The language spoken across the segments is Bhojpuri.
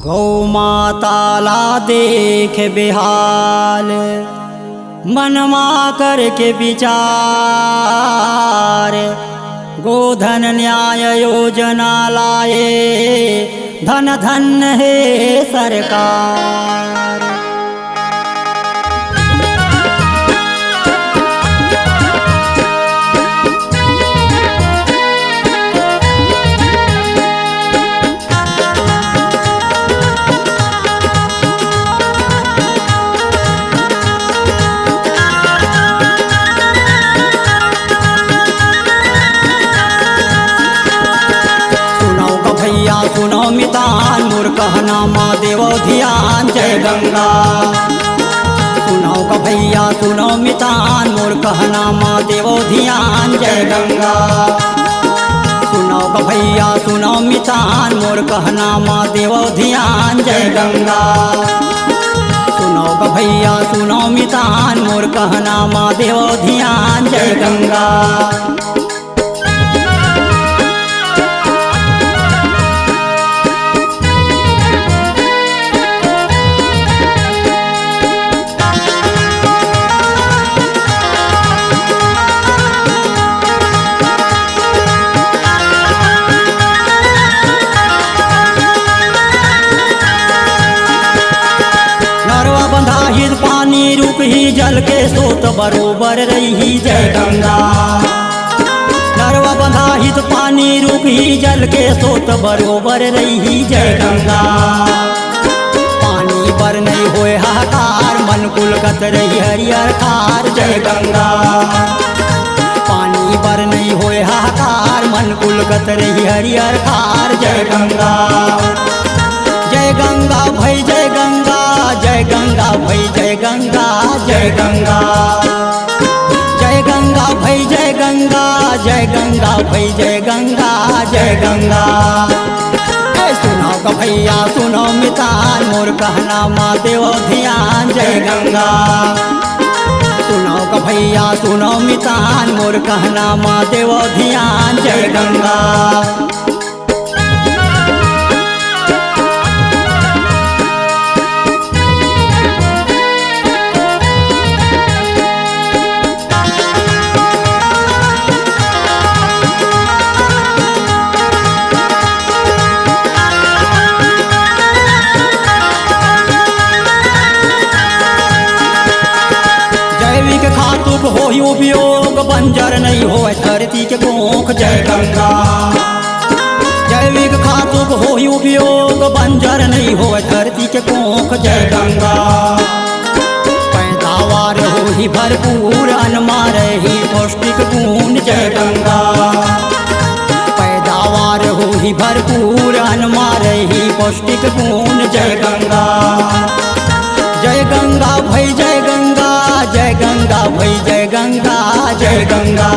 गौ माता ला देख बेहाल, मनमा करके विचार। गोधन न्याय योजना लाए, धन धन है सरकार। सुनो मितान मोर कहना माँ देवो ध्यान, जय गंगा। सुनो का भैया सुनो मितान मोर कहना माँ देवो ध्यान, जय गंगा। सुनो का भैया सुनो मितान मोर कहना माँ देवो ध्यान, जय गंगा। सुनो का भैया सुनो मितान मोर कहना माँ देवो ध्यान, जय गंगा। पानी रुक ही जल के सोत बरोबर रही, जय गंगा। नरवा बंधा हित पानी रुक ही जल के सोत बरोबर रही, जय गंगा। पानी पर नहीं होए हाहाकार, मन कुलगत रही हरियर खार, जय गंगा। पानी पर नहीं होए हाहाकार, मन कुलगत रही हरियर खार, जय गंगा। जय गंगा भई जय गंगा, जय गंगा भई जय गंगा, जय गंगा। जय गंगा भई जय गंगा, जय गंगा भई जय गंगा, जय गंगा। सुनो का भैया सुनो मितान मोर कहना माँ देवो ध्यान, जय गंगा। सुनो का भैया सुनो मितान मोर कहना माँ देवो ध्यान, जय गंगा। खातुक हो उपयोग बंजर नहीं हो धरती के कोख, जय गंगा। जैविक खातुक हो उपयोग बंजर नहीं हो धरती के कोख, जय गंगा। पैदावार हो ही भरपूर अनमा रही पौष्टिक गुण, जय गंगा। पैदावार हो ही भरपूर अनमा रही पौष्टिक गुण, जय गंगा। जय गंगा भई जय गंगा, जय गंगा भई जय गंगा, जय गंगा।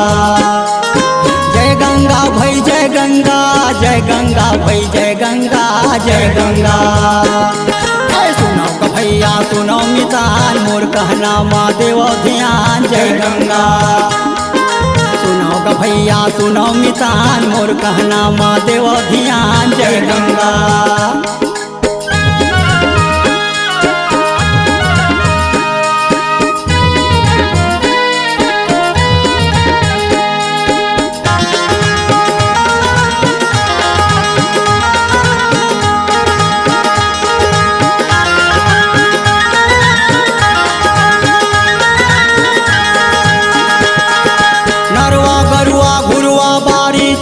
जय गंगा भई जय गंगा, जय गंगा भई जय गंगा, जय गंगा। सुनो का भैया सुनो मितान मोर कहना माँ देवो ध्यान, जय गंगा। सुनो का भैया सुनो मितान मोर कहना माँ देवो ध्यान, जय गंगा।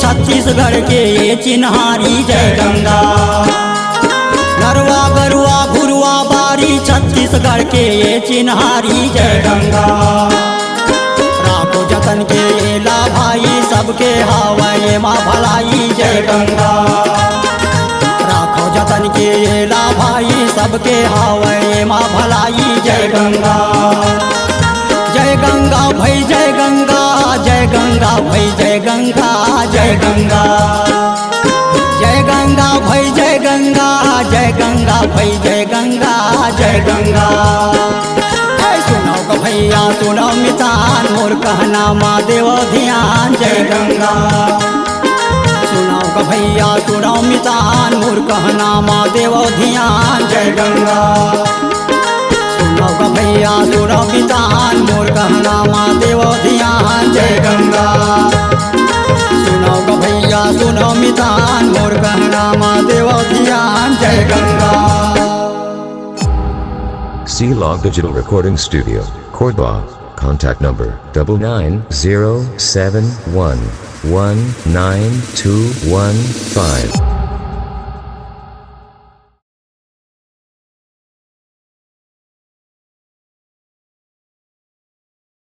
छत्तीसगढ़ के ये चिन्हारी, जय गंगा। नरवा गरुआ घुरुआ बारी छत्तीसगढ़ के ये चिन्हारी, जय गंगा। राखो जतन के ये लाभाई सबके हावये माँ भलाई, जय गंगा। राखो जतन के ये लाभाई सबके हावये माँ भलाई, जय गंगा। जय गंगा भई जय गंगा, जय गंगा भई जय गंगा, जय गंगा। जय गंगा भई जय गंगा, जय गंगा भई जय गंगा, जय गंगा। सुनो का भैया सुनो मितान मोर कहना माँ देवो ध्यान, जय गंगा। सुनो का भैया सुनो मितान मोर कहना माँ देव ध्यान जय गंगा। सुनो ग भैया सुनो बितान मोर कहना माँ देव ध्यान जय गंगा। सुनो ग भैया सुनो मितान मोर कहना माँ देव ध्यान जय Ganga. C-Log Digital Recording Studio, Cordoba. Contact number 9907119215.